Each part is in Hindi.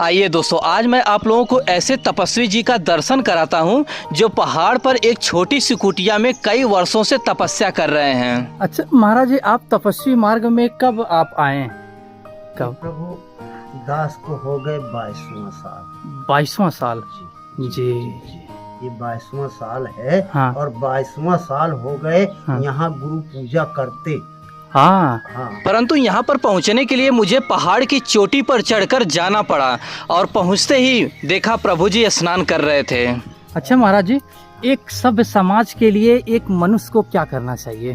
आइए दोस्तों, आज मैं आप लोगों को ऐसे तपस्वी जी का दर्शन कराता हूँ जो पहाड़ पर एक छोटी सी कुटिया में कई वर्षों से तपस्या कर रहे हैं। अच्छा महाराज जी, आप तपस्वी मार्ग में कब आप आए? कब? प्रभु दास को हो गए 22वां साल। 22वां साल? जी। ये 22वां साल है। हाँ। और 22वां साल हो गए। हाँ। यहाँ गुरु पूजा करते। हाँ। हाँ। परंतु यहाँ पर पहुँचने के लिए मुझे पहाड़ की चोटी पर चढ़कर जाना पड़ा और पहुँचते ही देखा प्रभु जी स्नान कर रहे थे। अच्छा महाराज जी, एक सभ्य समाज के लिए एक मनुष्य को क्या करना चाहिए?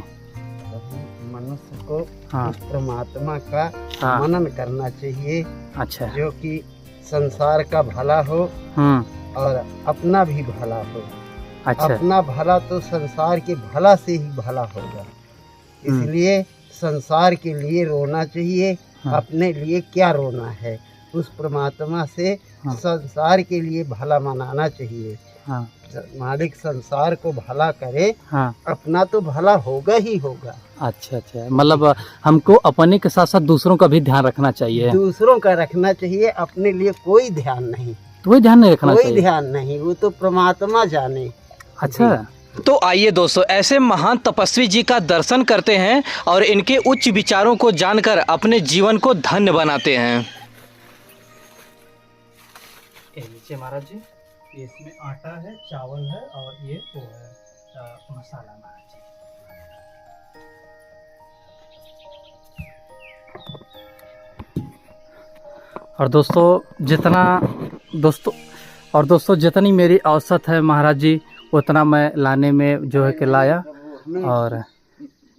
मनुष्य को हाँ। उस परमात्मा का हाँ। मनन करना चाहिए। अच्छा। जो कि संसार का भला हो और अपना भी भला हो। अच्छा। अपना भला तो संसार के भला से ही भला होगा। इसलिए संसार के लिए रोना चाहिए। हाँ। अपने लिए क्या रोना है, उस परमात्मा से हाँ। संसार के लिए भला मनाना चाहिए। हाँ। मालिक संसार को भला करे। हाँ। अपना तो भला होगा ही होगा। अच्छा अच्छा, मतलब हमको अपने के साथ साथ दूसरों का भी ध्यान रखना चाहिए। दूसरों का रखना चाहिए, अपने लिए कोई ध्यान नहीं। कोई ध्यान नहीं रखना कोई चाहिए? ध्यान नहीं, वो तो परमात्मा जाने। अच्छा। तो आइए दोस्तों, ऐसे महान तपस्वी जी का दर्शन करते हैं और इनके उच्च विचारों को जानकर अपने जीवन को धन्य बनाते हैं। नीचे महाराज जी, ये इसमें आटा है, चावल है और ये वो है मसाला महाराज जी। और दोस्तों जितनी मेरी औसत है महाराज जी, उतना मैं लाने में जो है कि लाया। और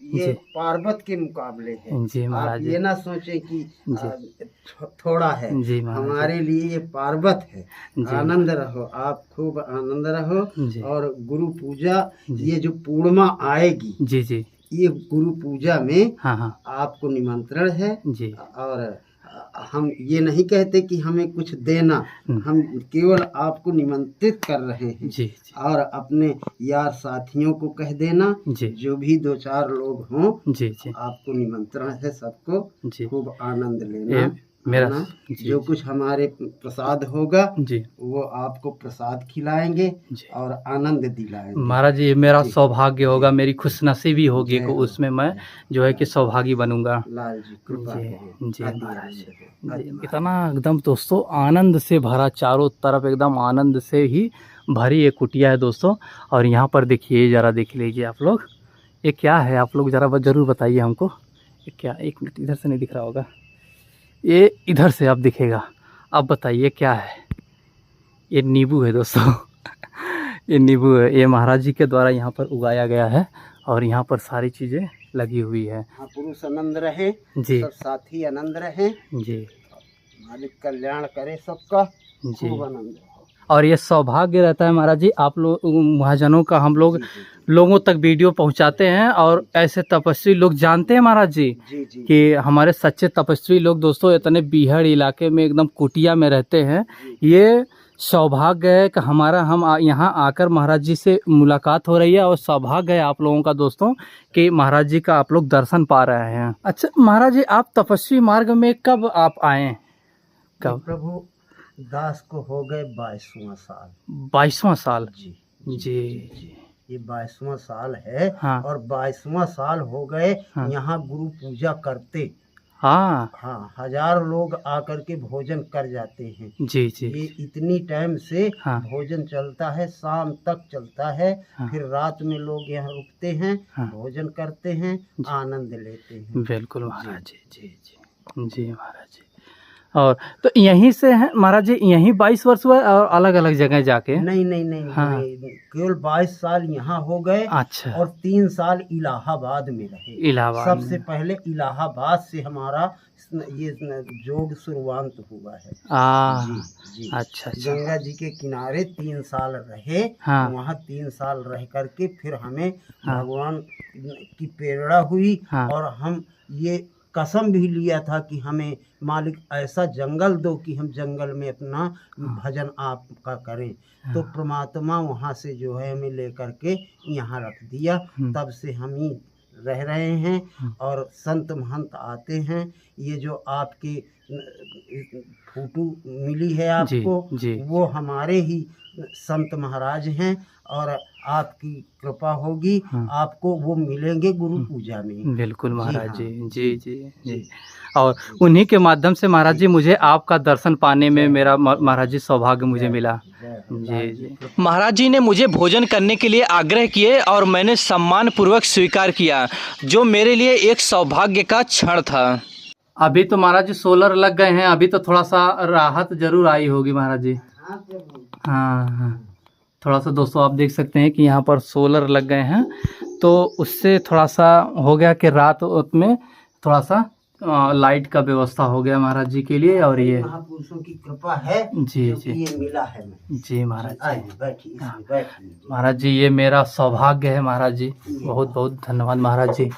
ये पार्वत के मुकाबले है। जी महाराज जी, ये ना सोचे कि थोड़ा है। जी महाराज जी, हमारे लिए ये पार्वत है। जी। आनंद रहो, आप खूब आनंद रहो। जी। और गुरु पूजा, जी। ये जो पूर्णिमा आएगी, जी जी, ये गुरु पूजा में हाँ हाँ आपको निमंत्रण है। जी। और हम ये नहीं कहते कि हमें कुछ देना, हम केवल आपको निमंत्रित कर रहे हैं। जी जी। और अपने यार साथियों को कह देना, जी। जो भी 2-4 लोग हों, जी जी आपको निमंत्रण है सबको। जी। खूब आनंद लेना। मेरा आना। जी, जो कुछ हमारे प्रसाद होगा जी वो आपको प्रसाद खिलाएंगे जी। और आनंद दिलाएंगे। महाराज जी, ये मेरा जी। सौभाग्य होगा, मेरी खुशनसीबी होगी कि उसमें मैं जो है कि सौभागी बनूंगा। लाल जी कृपा जी करें। जी महाराज जी, आदि इतना एकदम दोस्तों आनंद से भरा, चारों तरफ एकदम आनंद से ही भरी एक कुटिया है दोस्तों। और यहाँ पर देखिए, ज़रा देख लीजिए आप लोग, ये क्या है आप लोग ज़रा ज़रूर बताइए हमको। ये क्या, एक मिनट, इधर से नहीं दिख रहा होगा, ये इधर से अब दिखेगा। अब बताइए क्या है? ये नींबू है दोस्तों। ये नींबू है, ये महाराज जी के द्वारा यहाँ पर उगाया गया है और यहाँ पर सारी चीज़ें लगी हुई है। पुरुष आनंद रहे जी। सब साथी आनंद रहे जी। मालिक कल्याण करे सबका। जी। खूब आनंद रहो। और ये सौभाग्य रहता है महाराज जी, आप लोग महाजनों का, हम लोग लोगों तक वीडियो पहुंचाते हैं और ऐसे तपस्वी लोग जानते हैं महाराज जी जी जी। कि हमारे सच्चे तपस्वी लोग दोस्तों इतने बीहड़ इलाके में एकदम कुटिया में रहते हैं। ये सौभाग्य है कि हम यहाँ आकर महाराज जी से मुलाकात हो रही है और सौभाग्य है आप लोगों का दोस्तों कि महाराज जी का आप लोग दर्शन पा रहे हैं। अच्छा महाराज जी, आप तपस्वी मार्ग में कब आप आए? कब? प्रभु दास को हो गए 22वां साल। 22वां साल? जी जी जी। ये 22वां साल है। हाँ। और 22वां साल हो गए। हाँ। यहाँ गुरु पूजा करते। हाँ। हाँ, 1000 लोग आकर के भोजन कर जाते हैं। जी जी। ये इतनी टाइम से हाँ। भोजन चलता है, शाम तक चलता है। हाँ। फिर रात में लोग यहाँ रुकते हैं। हाँ। भोजन करते हैं, आनंद लेते हैं। बिल्कुल महाराज जी। जी जी जी महाराज जी। और तो यहीं से हैं महाराज जी, यहीं 22 वर्ष हुआ और अलग अलग जगह जाके? नहीं नहीं नहीं, हाँ। केवल 22 साल यहाँ हो गए। अच्छा। और 3 साल इलाहाबाद में रहे। इलाहाबाद सबसे में? पहले इलाहाबाद से हमारा ये योग शुरुआत हुआ है। जी जी। अच्छा अच्छा। गंगा जी के किनारे 3 साल रहे। हाँ। वहाँ 3 साल रह करके फिर हमें हाँ। भगवान की प्रेरणा हुई। हाँ। और हम ये कसम भी लिया था कि हमें मालिक ऐसा जंगल दो कि हम जंगल में अपना भजन आपका करें। तो परमात्मा वहाँ से जो है हमें लेकर के यहाँ रख दिया। तब से हम ही रह रहे हैं। और संत महंत आते हैं, ये जो आपकी फोटो मिली है आपको, जी। वो हमारे ही संत महाराज हैं, और आपकी कृपा होगी, हाँ। आपको वो मिलेंगे गुरु पूजा में। बिल्कुल महाराज हाँ। जी, जी जी जी। और उन्हीं के माध्यम से महाराज जी मुझे आपका दर्शन पाने में मेरा महाराज जी सौभाग्य मुझे मिला। जी जी। महाराज जी ने मुझे भोजन करने के लिए आग्रह किए और मैंने सम्मान पूर्वक स्वीकार किया, जो मेरे लिए एक सौभाग्य का क्षण था। अभी तो महाराज जी सोलर लग गए हैं, अभी तो थोड़ा सा राहत जरूर आई होगी महाराज जी। हाँ हाँ, थोड़ा सा दोस्तों आप देख सकते हैं कि यहाँ पर सोलर लग गए हैं, तो उससे थोड़ा सा हो गया कि रात में थोड़ा सा लाइट का व्यवस्था हो गया महाराज जी के लिए। और ये महापुरुषों की कृपा है जी जो जी कि ये मिला है मैं। जी महाराज जी। आइए बैठिए, इसमें बैठिए। महाराज जी ये मेरा सौभाग्य है महाराज जी, बहुत बहुत धन्यवाद महाराज जी।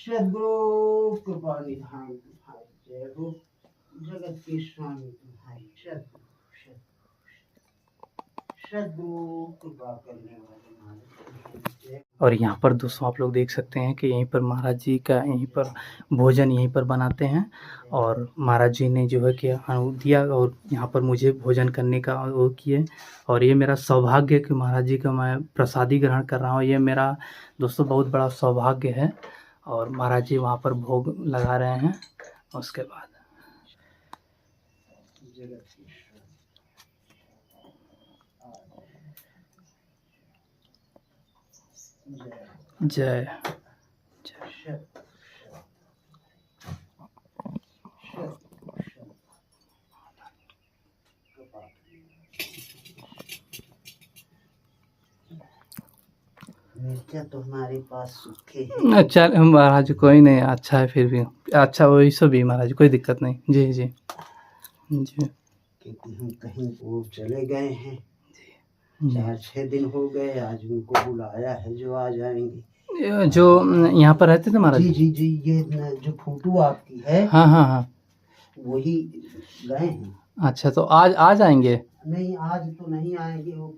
सद्गुरु कृपा निधान तुम्हारी जय हो, जगत के स्वामी तुम्हारी सद्गुरु कृपा करने वाले महाराज। और यहाँ पर दोस्तों आप लोग देख सकते हैं कि यहीं पर महाराज जी का यहीं पर भोजन यहीं पर बनाते हैं, और महाराज जी ने जो है कि अनुमति दिया और यहाँ पर मुझे भोजन करने का वो किए। और ये मेरा सौभाग्य है कि महाराज जी का मैं प्रसादी ग्रहण कर रहा हूँ, ये मेरा दोस्तों बहुत बड़ा सौभाग्य है। और महाराज जी वहाँ पर भोग लगा रहे हैं, उसके बाद जय जय। क्या तो हमारे पास सूखे हैं। अच्छा महाराज कोई नहीं, अच्छा है फिर भी, अच्छा वही सब भी महाराज कोई दिक्कत नहीं। जी जी जी। क्योंकि हम कहीं वो चले गए हैं, 4-6 दिन हो गए, आज उनको बुलाया है जो आ जाएंगे। जो यहाँ पर रहते थे महाराज जी जी जी, ये जो फोटो आपकी है, हाँ हाँ हाँ, वही गए हैं। अच्छा तो आज आएंगे? नहीं आज तो नहीं आएंगे, वो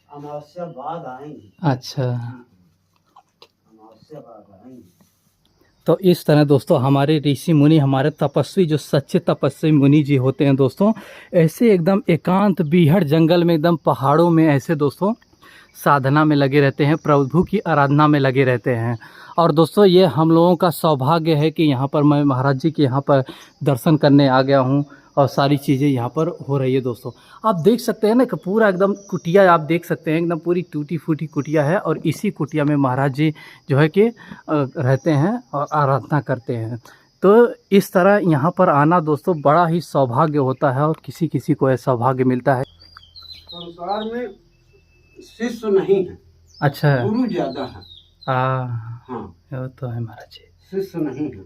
अमावस्या बाद आएंगे। अच्छा, अमावस्या बाद आएंगे। तो इस तरह दोस्तों हमारे ऋषि मुनि, हमारे तपस्वी जो सच्चे तपस्वी मुनि जी होते हैं दोस्तों, ऐसे एकदम एकांत बीहड़ जंगल में, एकदम पहाड़ों में ऐसे दोस्तों साधना में लगे रहते हैं, प्रभु की आराधना में लगे रहते हैं। और दोस्तों ये हम लोगों का सौभाग्य है कि यहाँ पर मैं महाराज जी के यहाँ पर दर्शन करने आ गया हूँ, और सारी चीज़ें यहाँ पर हो रही है दोस्तों। आप देख सकते हैं ना कि पूरा एकदम कुटिया आप देख सकते हैं, एकदम पूरी टूटी फूटी कुटिया है, और इसी कुटिया में महाराज जी जो है कि रहते हैं और आराधना करते हैं। तो इस तरह यहाँ पर आना दोस्तों बड़ा ही सौभाग्य होता है, और किसी किसी को यह सौभाग्य मिलता है। संसार में शिष्य नहीं है, अच्छा, गुरु ज्यादा है। हाँ वो तो है महाराज जी, शिष्य नहीं है।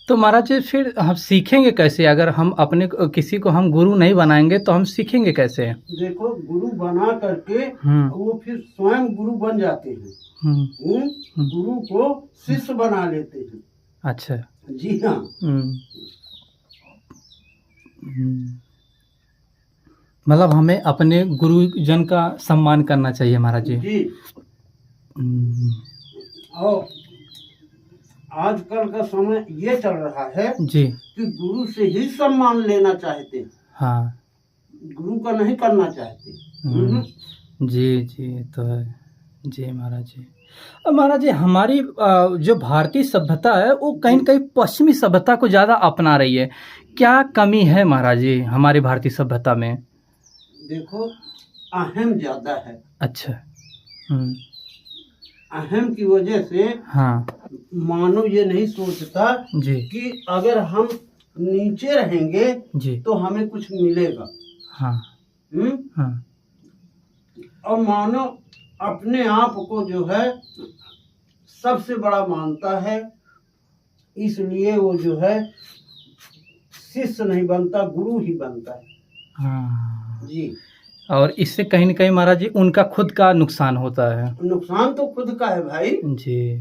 तो महाराज जी फिर हम सीखेंगे कैसे? अगर हम अपने किसी को हम गुरु नहीं बनाएंगे तो हम सीखेंगे कैसे? देखो गुरु बना करके वो फिर स्वयं गुरु बन जाते हैं। गुरु को शिष्य बना लेते हैं। अच्छा जी हाँ। मतलब हमें अपने गुरुजन का सम्मान करना चाहिए महाराज जी। जी। और आजकल का समय ये चल रहा है जी कि गुरु से ही सम्मान लेना चाहते हैं। हाँ, गुरु का नहीं करना चाहते। जी जी तो है जी महाराज जी। अब महाराज जी हमारी जो भारतीय सभ्यता है वो कहीं न कहीं पश्चिमी सभ्यता को ज़्यादा अपना रही है, क्या कमी है महाराज जी हमारी भारतीय सभ्यता में? देखो अहम ज्यादा है। अच्छा। अहम की वजह से हाँ, मानव ये नहीं सोचता जी कि अगर हम नीचे रहेंगे जी तो हमें कुछ मिलेगा। हाँ हाँ और मानव अपने आप को जो है सबसे बड़ा मानता है, इसलिए वो जो है शिष्य नहीं बनता, गुरु ही बनता है। हाँ जी। और इससे कहीं न कहीं महाराज जी उनका खुद का नुकसान होता है। नुकसान तो खुद का है भाई जी।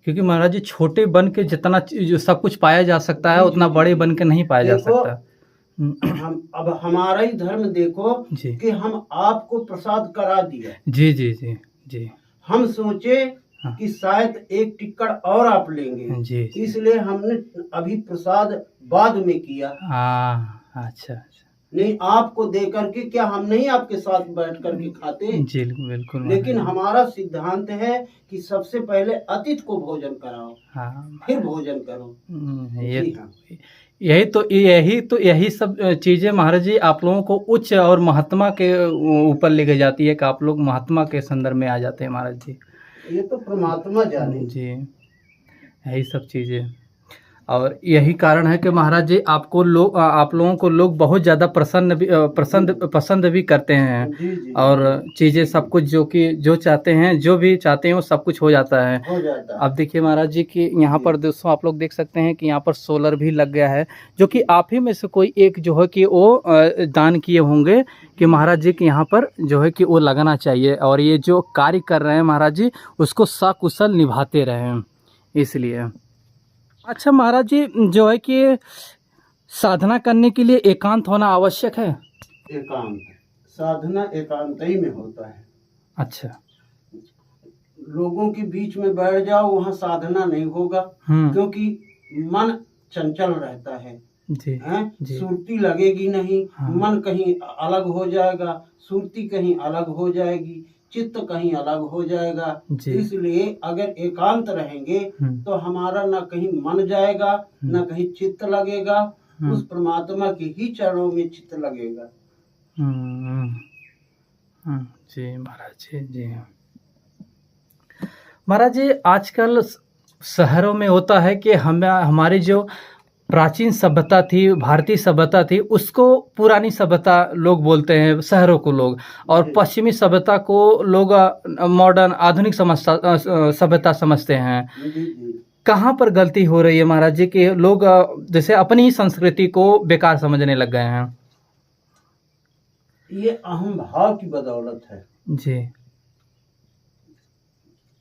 क्योंकि महाराज जी छोटे बन के जितना जो सब कुछ पाया जा सकता है उतना बड़े बन के नहीं पाया जा सकता। हम अब हमारा ही धर्म देखो जी कि हम आपको प्रसाद करा दिया, जी जी जी जी हम सोचे हाँ। कि शायद एक टिक्कड़ और आप लेंगे, जी इसलिए हमने अभी प्रसाद बाद में किया। हाँ अच्छा अच्छा नहीं आपको दे करके क्या हम नहीं आपके साथ बैठ करके खाते? जी बिल्कुल लेकिन महाराज। हमारा सिद्धांत है कि सबसे पहले अतिथि को भोजन कराओ, हाँ फिर भोजन करो। ये जी हाँ, यही सब चीज़ें महाराज जी आप लोगों को उच्च और महात्मा के ऊपर लेके जाती है कि आप लोग महात्मा के संदर्भ में आ जाते हैं महाराज जी। ये तो परमात्मा जाने। जी यही सब चीज़ें और यही कारण है कि महाराज जी आप लोगों को लोग बहुत ज़्यादा पसंद भी करते हैं जी जी और चीज़ें सब कुछ जो चाहते हैं जो भी चाहते हैं वो सब कुछ हो जाता है। हो जाता है। अब देखिए महाराज जी कि यहाँ पर दोस्तों आप लोग देख सकते हैं कि यहाँ पर सोलर भी लग गया है, जो कि आप ही में से कोई एक जो है कि वो दान किए होंगे कि महाराज जी के यहाँ पर जो है कि वो लगाना चाहिए और ये जो कार्य कर रहे हैं महाराज जी उसको सकुशल निभाते रहें इसलिए। अच्छा महाराज जी जो है कि साधना करने के लिए एकांत होना आवश्यक है। एकांत साधना एकांत ही में होता है। अच्छा लोगों के बीच में बैठ जाओ वहाँ साधना नहीं होगा, क्योंकि मन चंचल रहता है। जी जी सुरती लगेगी नहीं, हाँ। मन कहीं अलग हो जाएगा, सुरती कहीं अलग हो जाएगी, चित्त कहीं अलग हो जाएगा। जी इसलिए अगर एकांत रहेंगे तो हमारा न कहीं मन जाएगा न कहीं चित्त लगेगा, उस परमात्मा के ही चरणों में चित्त लगेगा। जी महाराज जी जी महाराज जी आजकल शहरों में होता है कि हमारी जो प्राचीन सभ्यता थी भारतीय सभ्यता थी उसको पुरानी सभ्यता लोग बोलते हैं शहरों को लोग, और पश्चिमी सभ्यता को लोग मॉडर्न आधुनिक सभ्यता समझते हैं। कहाँ पर गलती हो रही है महाराज जी कि लोग जैसे अपनी ही संस्कृति को बेकार समझने लग गए हैं? ये अहम भाव की बदौलत है जी,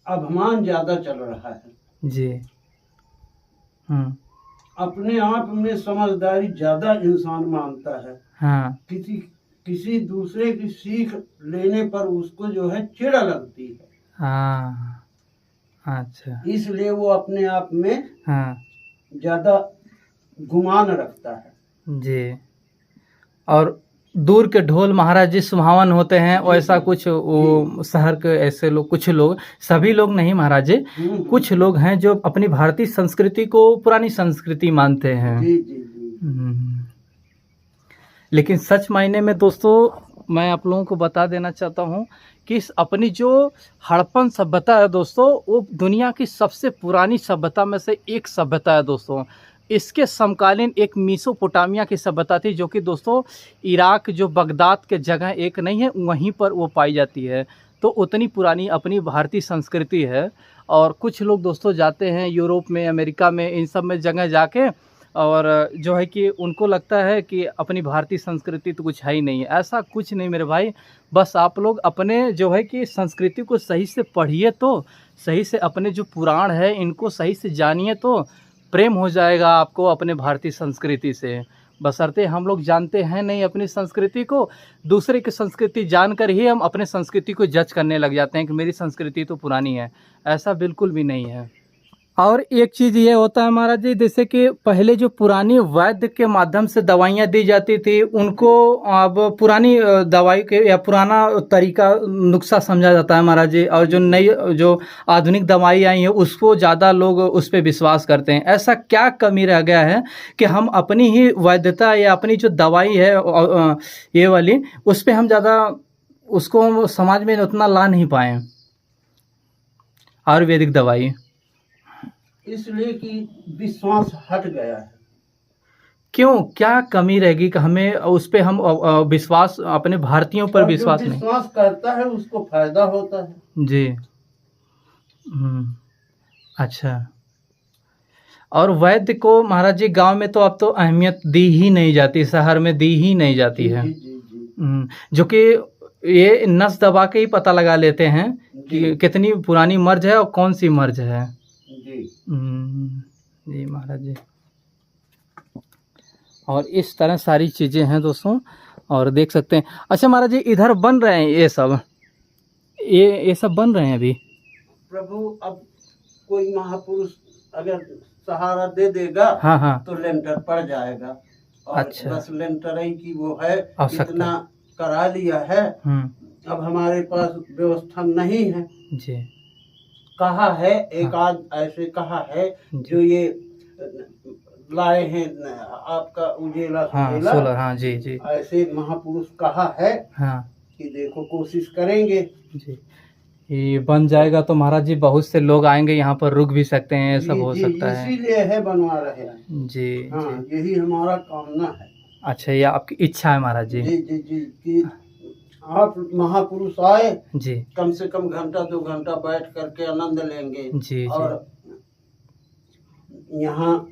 अभिमान ज्यादा चल रहा है जी अपने आप में समझदारी ज्यादा इंसान मानता है। हाँ किसी दूसरे की सीख लेने पर उसको जो है चिढ़ लगती है। हाँ अच्छा इसलिए वो अपने आप में हाँ ज्यादा गुमान रखता है। जी, और दूर के ढोल महाराज जी सुहावन होते हैं वैसा कुछ वो शहर के ऐसे लोग, कुछ लोग, सभी लोग नहीं महाराज जी, कुछ लोग हैं जो अपनी भारतीय संस्कृति को पुरानी संस्कृति मानते हैं। जी जी जी। लेकिन सच मायने में दोस्तों मैं आप लोगों को बता देना चाहता हूँ कि अपनी जो हड़प्पन सभ्यता है दोस्तों वो दुनिया की सबसे पुरानी सभ्यता में से एक सभ्यता है दोस्तों। इसके समकालीन एक मेसोपोटामिया की सभ्यता थी जो कि दोस्तों इराक जो बगदाद के जगह एक नहीं है वहीं पर वो पाई जाती है। तो उतनी पुरानी अपनी भारतीय संस्कृति है। और कुछ लोग दोस्तों जाते हैं यूरोप में, अमेरिका में, इन सब में जगह जाके और जो है कि उनको लगता है कि अपनी भारतीय संस्कृति तो कुछ है ही नहीं है। ऐसा कुछ नहीं मेरे भाई, बस आप लोग अपने जो है कि संस्कृति को सही से पढ़िए, तो सही से अपने जो पुराण है इनको सही से जानिए तो प्रेम हो जाएगा आपको अपने भारतीय संस्कृति से। बशर्ते हम लोग जानते हैं नहीं अपनी संस्कृति को, दूसरे की संस्कृति जानकर ही हम अपने संस्कृति को जज करने लग जाते हैं कि मेरी संस्कृति तो पुरानी है। ऐसा बिल्कुल भी नहीं है। और एक चीज़ ये होता है महाराज जी, जैसे कि पहले जो पुरानी वैद्य के माध्यम से दवाइयाँ दी जाती थी उनको अब पुरानी दवाई के या पुराना तरीका नुस्खा समझा जाता है महाराज जी, और जो नई जो आधुनिक दवाई आई है उसको ज़्यादा लोग उस पर विश्वास करते हैं। ऐसा क्या कमी रह गया है कि हम अपनी ही वैद्यता या अपनी जो दवाई है ये वाली उस पर हम ज़्यादा उसको समाज में उतना ला नहीं पाए आयुर्वेदिक दवाई? इसलिए कि विश्वास हट गया है। क्यों, क्या कमी रहेगी कि हमें उस पे हम विश्वास, अपने भारतीयों पर विश्वास नहीं? विश्वास करता है उसको फायदा होता है। जी अच्छा। और वैद्य को महाराज जी गांव में तो अब तो अहमियत दी ही नहीं जाती, शहर में दी ही नहीं जाती है। जो कि ये नस दबा के ही पता लगा लेते हैं कि कितनी पुरानी मर्ज है और कौन सी मर्ज है। जी महाराज जी। और इस तरह सारी चीज़ें हैं दोस्तों, और देख सकते हैं। अच्छा महाराज जी, इधर बन रहे हैं ये सब, ये सब बन रहे हैं अभी? प्रभु अब कोई महापुरुष अगर सहारा दे देगा, हाँ हाँ, तो लेंटर पड़ जाएगा। और अच्छा। बस लेंटर ही की वो है, आवश्यकता। इतना करा लिया है। अब हमारे पास व्यवस्था नहीं है जी। कहा है, एक आध ऐसे कहा है जो ये लाए हैं आपका उजेला हाँ, सोलर, हाँ जी जी, ऐसे महापुरुष कहा है हाँ कि देखो कोशिश करेंगे जी। ये बन जाएगा तो महाराज जी बहुत से लोग आएंगे यहाँ पर, रुक भी सकते हैं, सब हो जी, सकता है। इसीलिए है बनवा रहे हैं जी। हाँ, जी। यही हमारा कामना है। अच्छा, ये आपकी इच्छा है महाराज जी? जी जी जी कि आप महापुरुष आए, जी कम से कम घंटा 2 घंटा बैठ करके आनंद लेंगे। जी। और यहाँ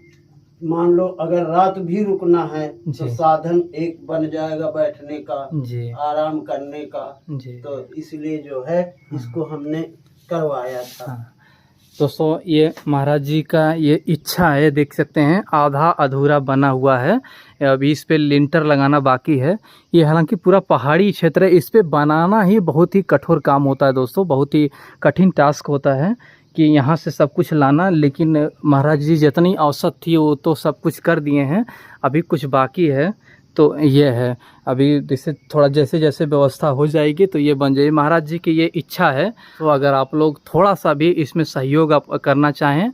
मान लो अगर रात भी रुकना है तो साधन एक बन जाएगा बैठने का, जी, आराम करने का जी। तो इसलिए जो है इसको हमने करवाया था। हाँ। दोस्तों ये महाराज जी का ये इच्छा है, देख सकते हैं आधा अधूरा बना हुआ है, अभी इस पे लिंटर लगाना बाकी है। ये हालांकि पूरा पहाड़ी क्षेत्र है, इस पे बनाना ही बहुत ही कठोर काम होता है दोस्तों, बहुत ही कठिन टास्क होता है कि यहाँ से सब कुछ लाना। लेकिन महाराज जी जितनी औसत थी वो तो सब कुछ कर दिए हैं, अभी कुछ बाकी है। तो ये है, अभी जैसे थोड़ा जैसे जैसे व्यवस्था हो जाएगी तो ये बन जाएगी। महाराज जी की ये इच्छा है, तो अगर आप लोग थोड़ा सा भी इसमें सहयोग आप करना चाहें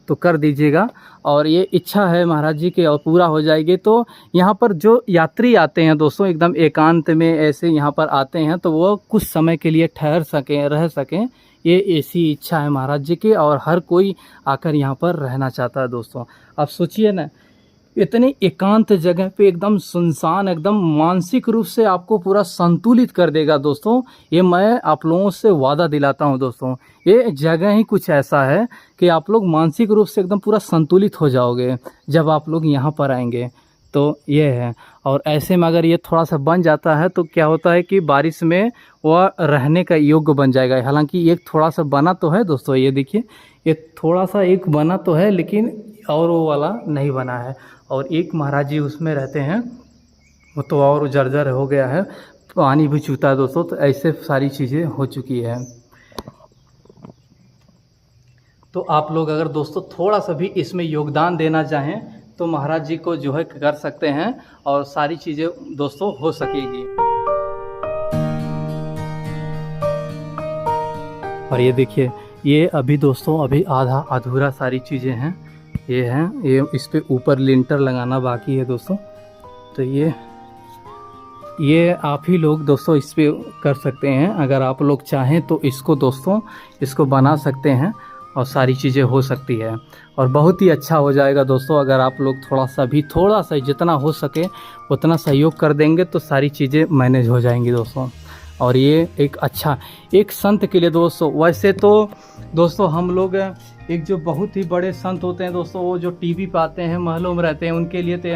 तो कर दीजिएगा। और ये इच्छा है महाराज जी की और पूरा हो जाएगी तो यहाँ पर जो यात्री आते हैं दोस्तों, एकदम एकांत में ऐसे यहाँ पर आते हैं तो वो कुछ समय के लिए ठहर सकें, रह सकें, ये ऐसी इच्छा है महाराज जी की। और हर कोई आकर यहाँ पर रहना चाहता है दोस्तों। आप सोचिए ना, इतनी एकांत जगह पे एकदम सुनसान, एकदम मानसिक रूप से आपको पूरा संतुलित कर देगा दोस्तों। ये मैं आप लोगों से वादा दिलाता हूँ दोस्तों, ये जगह ही कुछ ऐसा है कि आप लोग मानसिक रूप से एकदम पूरा संतुलित हो जाओगे जब आप लोग यहाँ पर आएंगे। तो ये है, और ऐसे में अगर ये थोड़ा सा बन जाता है तो क्या होता है कि बारिश में वह रहने का योग्य बन जाएगा। हालांकि एक थोड़ा सा बना तो है दोस्तों, ये देखिए, ये थोड़ा सा एक बना तो है लेकिन और वो वाला नहीं बना है। और एक महाराज जी उसमें रहते हैं, वो तो और जर्जर हो गया है, पानी भी चूता है दोस्तों। तो ऐसे सारी चीज़ें हो चुकी है। तो आप लोग अगर दोस्तों थोड़ा सा भी इसमें योगदान देना चाहें तो महाराज जी को जो है कर सकते हैं और सारी चीज़ें दोस्तों हो सकेगी। और ये देखिए, ये अभी दोस्तों अभी आधा अधूरा सारी चीज़ें हैं, ये हैं, ये इस पे ऊपर लिंटर लगाना बाकी है दोस्तों। तो ये आप ही लोग दोस्तों इस पे कर सकते हैं, अगर आप लोग चाहें तो इसको दोस्तों इसको बना सकते हैं और सारी चीज़ें हो सकती है और बहुत ही अच्छा हो जाएगा दोस्तों। अगर आप लोग थोड़ा सा जितना हो सके उतना सहयोग कर देंगे तो सारी चीज़ें मैनेज हो जाएंगी दोस्तों। और ये एक अच्छा एक संत के लिए दोस्तों, वैसे तो दोस्तों हम लोग एक जो बहुत ही बड़े संत होते हैं दोस्तों, वो जो टीवी पे आते हैं, महलों में रहते हैं, उनके लिए तो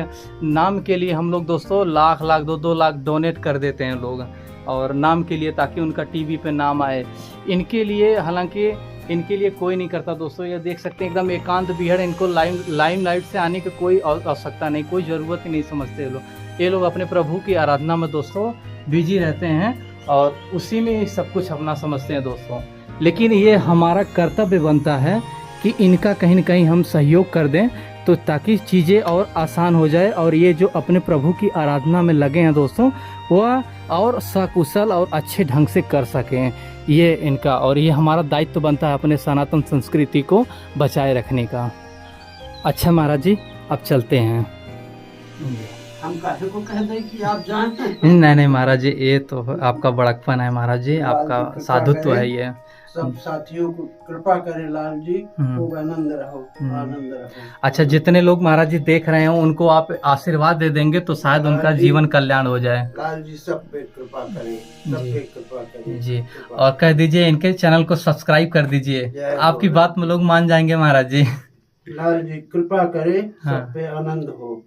नाम के लिए हम लोग दोस्तों लाख 2 लाख डोनेट कर देते हैं लोग, और नाम के लिए, ताकि उनका टीवी पे नाम आए। इनके लिए हालांकि इनके लिए कोई नहीं करता दोस्तों। ये देख सकते हैं एकदम एकांत बिहड़, इनको लाइमलाइट से आने की कोई आवश्यकता नहीं, कोई ज़रूरत ही नहीं समझते लोग। ये लोग अपने प्रभु की आराधना में दोस्तों बिजी रहते हैं और उसी में सब कुछ अपना समझते हैं दोस्तों। लेकिन ये हमारा कर्तव्य बनता है कि इनका कहीं न कहीं हम सहयोग कर दें तो ताकि चीज़ें और आसान हो जाए। और ये जो अपने प्रभु की आराधना में लगे हैं दोस्तों, वह और सकुशल और अच्छे ढंग से कर सकें, ये इनका। और ये हमारा दायित्व बनता है अपने सनातन संस्कृति को बचाए रखने का। अच्छा महाराज जी, अब चलते हैं। हम काहे को कह दें कि आप जानते हैं? नहीं महाराज जी, ये तो आपका बड़कपन है महाराज जी, आपका साधुत्व है ये। सब साथियों को कृपा करे लाल जी, खूब आनंद रहो, आनंद रहो। अच्छा, जितने लोग महाराज जी देख रहे हैं उनको आप आशीर्वाद दे देंगे तो शायद उनका जीवन कल्याण हो जाए। लाल जी सब पे कृपा करें, सब पे कृपा करें जी। और कह दीजिए इनके चैनल को सब्सक्राइब कर दीजिए, आपकी बात में लोग मान जाएंगे महाराज जी। लाल जी कृपा करे, सब पे आनंद हो।